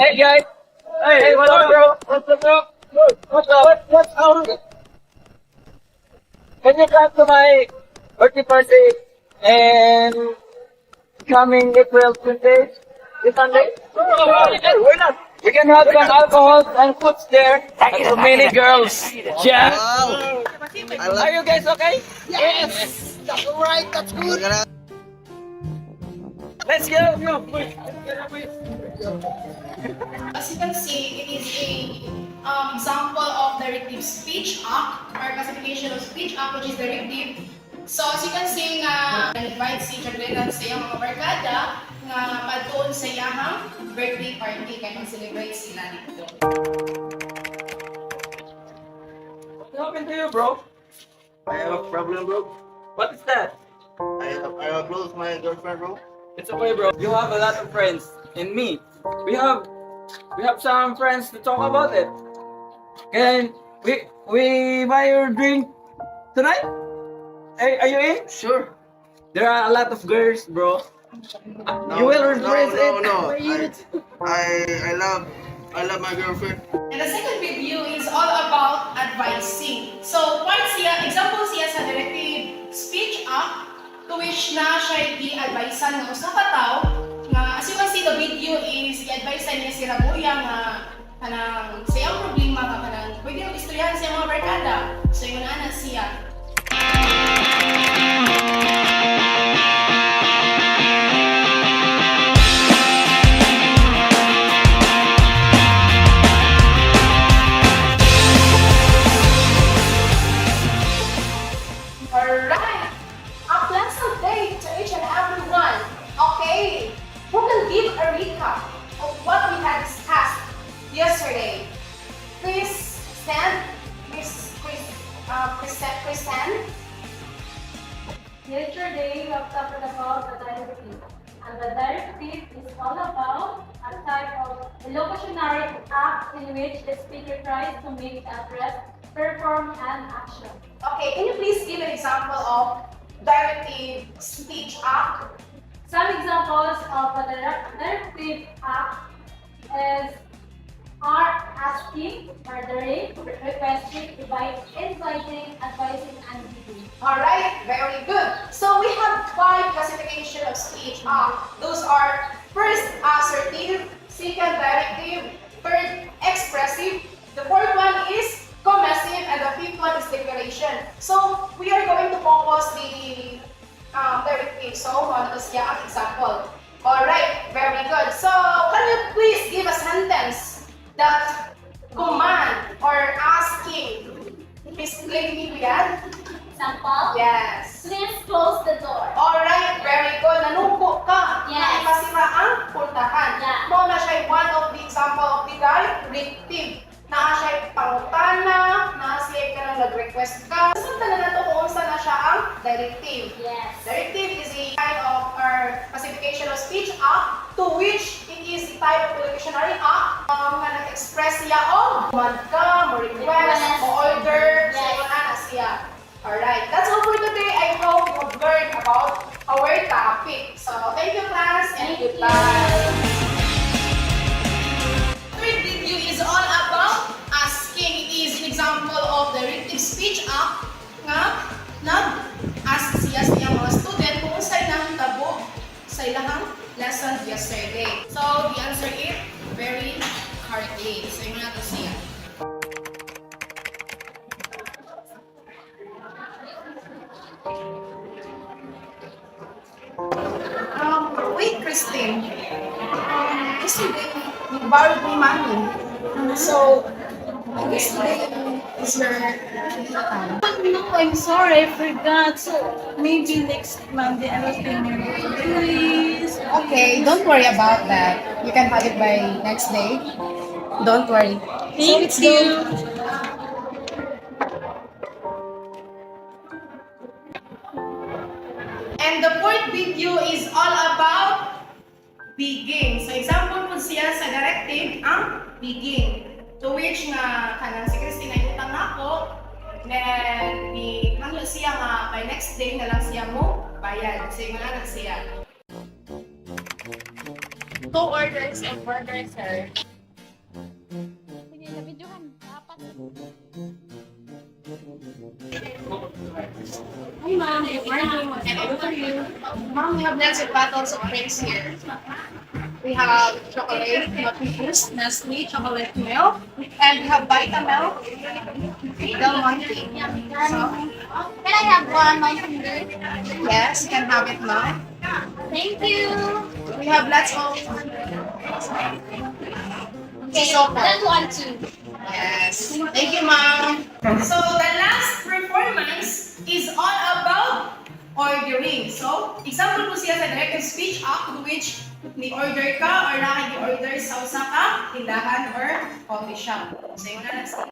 Hey guys! Hey, what's up, bro? What's up, bro? What's up? What's up? Can you come to my birthday party and coming April 20th, this Sunday? Why not? We can have some alcohol and foods there and so many girls. Yeah. Wow! Are you guys okay? Yes! That's alright, that's good! Let's go. As you can see, it is a example of directive speech act or classification of speech act, which is directive. So as you can see nga invite si Jagrenan sa iyang mga barkada nga padtuon sa iyang birthday party kay mag-celebrate sila dito. What happened to you, bro? I have a problem, bro. What is that? I have close my girlfriend, bro. It's okay, bro. You have a lot of friends. And me, we have some friends to talk about it. Can we buy your drink tonight? Are you in? Sure. There are a lot of girls, bro. You will regret it. No. I love my girlfriend. And the second review is all about advising. So, part siya, example siya sa directive speech act to which na siya i-advisean ng usa ka tao nga as you can see the video is i-advisean niya si Rabuya nga kanang sa iyang problema nga kanang pwede mo istoryahan sa iyang mga barkada. So, yun na siya. Alright! A pleasant day to each and everyone. Okay, who can give a recap of what we had discussed yesterday? Please stand, present. Yesterday, we have talked about the directive, and the directive is all about a type of illocutionary act in which the speaker tries to make the address perform an action. Okay, can you please give an example of directive speech act? Some examples of a directive act is are asking, ordering, requesting, inviting, advising, and giving. Alright, very good. So we have 5 classification of speech act. Those are first assertive, second directive, third expressive, the fourth one is commissive, and the fifth one is declaration. So we are going to focus the directive. So one is an example. Alright, very good. So can you please give a sentence that command or asking? Please explain me yan. Example? Yes. Please close the door. Alright, very good. Nanubo ka. Yes. Masira ang puntahan. Yeah. Mo na siya one of the example of the directive. Na siya pangutana, na siya ka nang nag-request ka. Sunta na nato kung saan na siya ang directive. Yes. Directive is a kind of our classification of speech act to which it is a type of illocutionary act nga nag-express siya o command ka, mo request, mo order, Yes. so yun na siya. Alright, that's all for today. I hope you learn about our topic. So, thank you class and goodbye. Third video is all about asking. It is an example of directive speech act nga nag-ask siya sa iyang mga student kung sa'y nahitabo sa ilang lesson yesterday. So, the answer is very correctly. So, yung natin siya. Wait, Christine. Yesterday, you borrowed me money. So, yesterday is your account. No, I'm sorry, I forgot. So maybe next Monday I will pay my bill. Please. Okay, don't worry about that. You can have it by next day. Don't worry. Thank you. And the fourth video is all about begin. So example po siya sa directive ang begin. To which nga kanang si Christine ay utang nako, then ni hangyo siya nga by next day na lang siya mo bayad. Kasi nga na siya. 2 orders of burger, sir. Hi, ma'am. Good morning. What can I do for you? Ma'am, we have lots of bottles of drinks here. We have chocolate milk boost, Nestle chocolate milk, and we have Vitamilk, Del Monte. So, Can I have one, my finger? yes, you can have it now. Thank you. We have lots of Okay, So, that one too. yes. Thank you, ma'am. So the last performance is all about ordering. So, example po siya sa directive speech act which ni-order ka or naka-order sa usa ka tindahan or coffee shop. So, yun na lang siya.